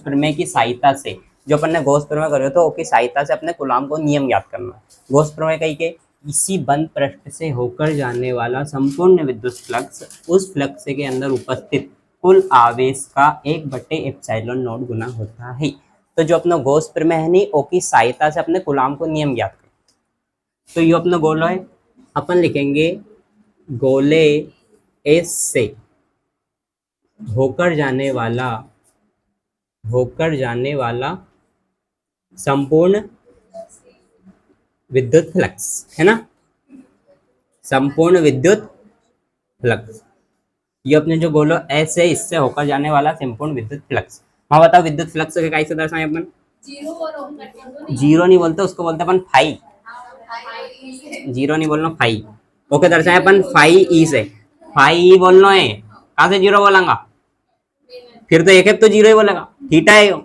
प्रमेय की सहायता से, जो अपन ने गॉस प्रमेय करे तो उसकी सहायता से अपने कूलाम को नियम याद करना है। गॉस प्रमेय कही के किसी बंद पृष्ठ से होकर जाने वाला संपूर्ण विद्युत फ्लक्स उस फ्लक्स के अंदर उपस्थित कुल आवेश का 1/ε0 गुना होता है। तो जो अपना गॉस प्रमेय है नहीं, उसकी सहायता से अपने कूलाम को नियम याद कर। तो ये अपना गोला है, अपन लिखेंगे गोले एस से होकर जाने वाला संपूर्ण विद्युत फ्लक्स है ना, संपूर्ण विद्युत फ्लक्स। ये अपने जो गोलो एस है इससे होकर जाने वाला संपूर्ण विद्युत फ्लक्स। हाँ बताओ विद्युत फ्लक्स के कैसे दर्शाएं अपन? जीरो नहीं बोलते, उसको बोलते अपन फाई। जीरो नहीं बोलना, फाई। ओके दर्शाएं अपन फाई ई से। फाई ई बोलना है, कहाँ से जीरो बोलेगा? फिर तो एक तो जीरो ही बोलेगा, थीटा है यो।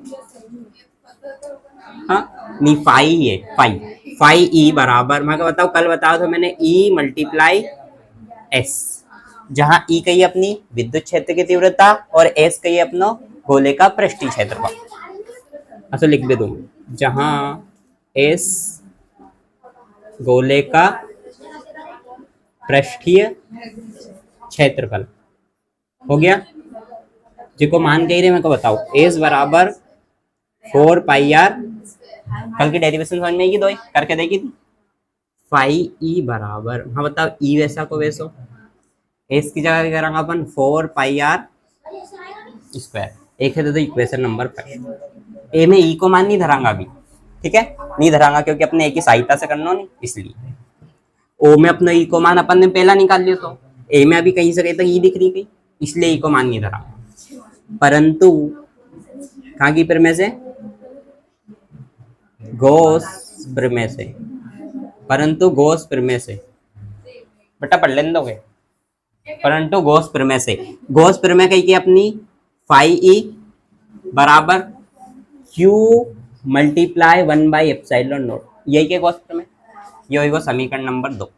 हाँ नहीं, फाई है, फाई। फाई ई बराबर, मैं बताओ कल बताओ तो मैंने ई मल्टीप्लाई एस, जहां ई कही अपनी विद्युत क्षेत्र की तीव्रता और एस कही अपना गोले का पृष्ठीय क्षेत्रफल। अच्छा लिख दे दूं, जहां एस गोले का पृष्ठीय क्षेत्रफल हो गया। जिसको मान के ही रहे मेरे को बताओ, एस बराबर 4πr, कल की डेरिवेशन समझ में आएगी, दो करके देखी थी। फाई ई बराबर, हाँ बताओ ई वैसा को वैसो, एस की जगह करेंगे अपन 4πr स्क्वायर। एक है तो इक्वेशन नंबर 5। ए में ई को मान नहीं धरांगा अभी, ठीक है, नहीं धरांगा क्योंकि अपने ए की सहायता से करना नहीं, इसलिए। ओ में अपना ई को मान अपन ने पहला निकाल लिया, तो ए में अभी कहीं से कहीं तक ई दिख रही गई, इसलिए ई को मान नहीं धरांगा। परंतु कहाँ की प्रमेय से? गॉस प्रमेय से। परंतु गॉस प्रमेय से बेटा पढ़ लेने दोगे। परंतु गॉस प्रमेय से, गॉस प्रमेय कही की अपनी फाई ई बराबर क्यू मल्टीप्लाई 1/ε0, यही के गॉस प्रमेय। ये होगा समीकरण नंबर 2।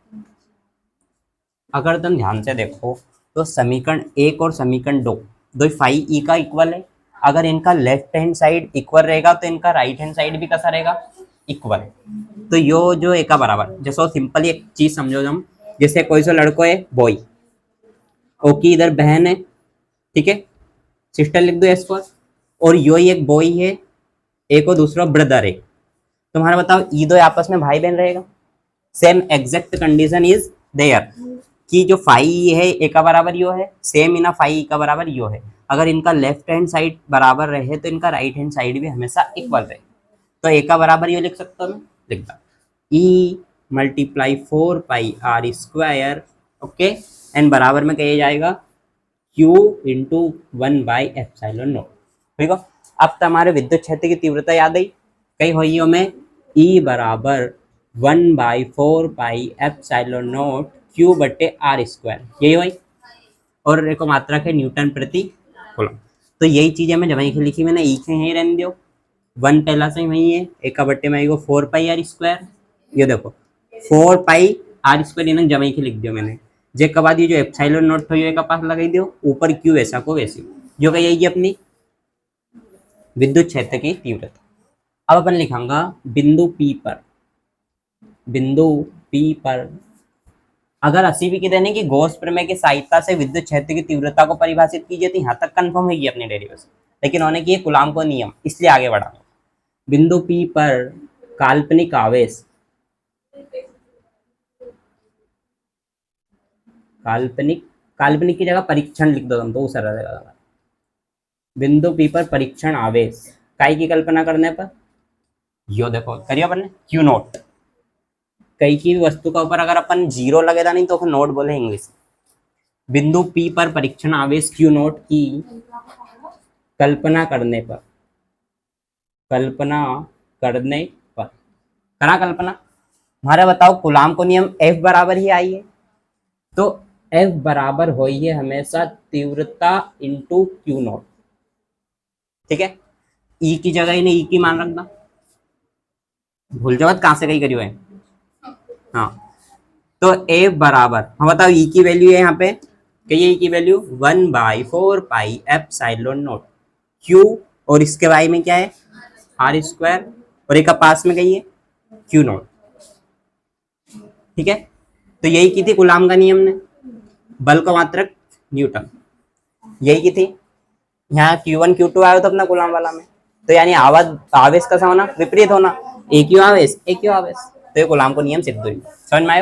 अगर तुम ध्यान से देखो तो समीकरण 1 और समीकरण 2 दो फाई ई का इक्वल है। अगर इनका लेफ्ट हैंड साइड इक्वल रहेगा तो इनका राइट हैंड साइड भी कैसा रहेगा? इक्वल। तो यो जो एक का बराबर, जैसे सिंपली एक चीज समझो हम, जैसे कोई सा लड़को है बॉय, ओकी इधर बहन है, ठीक है, सिस्टर लिख दो एस पर, और यो ही एक बॉय है, एक और दूसरा ब्रदर है। तुम्हारा बताओ ई दो आपस में भाई बहन रहेगा? Same exact condition is there कि जो फाई है ए का बराबर यो है, सेम इना फाई का बराबर यो है। अगर इनका लेफ्ट हैंड साइड बराबर रहे तो इनका राइट हैंड साइड भी हमेशा इक्वल रहे। तो ए का बराबर यो लिख सकता हूँ, लिखता E multiply 4πr square, okay, and बराबर में कहा जाएगा Q इंटू 1/ε0, ठीक है। अब तुम्हारे विद्युत क्षेत्र की तीव्रता याद आई, कई हुई में E बराबर 1/4πε0 Q/r स्क्वायर, यही हुई, और एक मात्रक है न्यूटन प्रति कूलम। तो यही चीज है मैं जब वहीं लिखी मैंने, ई के यहीं रहने दो, 1 पहला से ही वही है, एक का बट्टे में आएगा 4πr स्क्वायर। ये देखो 4πr स्क्वायर इन्हें जब वहीं लिख दियो मैंने, जे के बाद ये जो ε0 था ये का पास लगाई दियो, ऊपर क्यू ऐसा को वैसे, जो कही यही अपनी विद्युत क्षेत्र की तीव्रता। अब अपन लिखांगा बिंदु P पर अगर असी भी देने की गॉस प्रमेय की सहायता से विद्युत क्षेत्र की तीव्रता को परिभाषित कीजिए, तो यहाँ तक कंफर्म होगी अपनी डेरिवेशन, लेकिन उन्होंने किए कूलाम को नियम, इसलिए आगे बढ़ा। बिंदु P पर काल्पनिक आवेश, काल्पनिक की जगह परीक्षण लिख दो तुम, तो सरल रहेगा। बिंदु P पर परीक्षण आवेश काय की कल्पना करने पर, यो देखो करिए अपन क्यू नोट, कई की वस्तु का ऊपर अगर अपन जीरो लगेगा नहीं तो नोट बोले इंग्लिश। बिंदु P पर परीक्षण आवेश क्यू नोट की कल्पना करने पर, करा कल्पना, हमारा बताओ कूलाम को नियम F बराबर ही आई है, तो F बराबर हो है हमेशा तीव्रता इंटू क्यू नोट, ठीक है। E की जगह इन्हें E की मान रखना, भूल जाओ कहां से कहीं करी हुए, हाँ। तो F बराबर, हम बताओ E की वैल्यू है यहाँ पे, कहिए E की वैल्यू 1/4πε0 Q, और इसके वाई में क्या है आर स्क्वायर, और एक का पास में कही है क्यू नॉट। ठीक है, तो यही की थी कूलाम का नियम ने, बल का मात्रक न्यूटन, यही की थी। यहाँ Q1 Q2 आया तो अपना कूलाम वाला में, तो यानी आवेश का होना विपरीत होना, एक आवेश एक आवेश, तो ये कूलाम को नियम सिद्ध हुई। समझ में आया?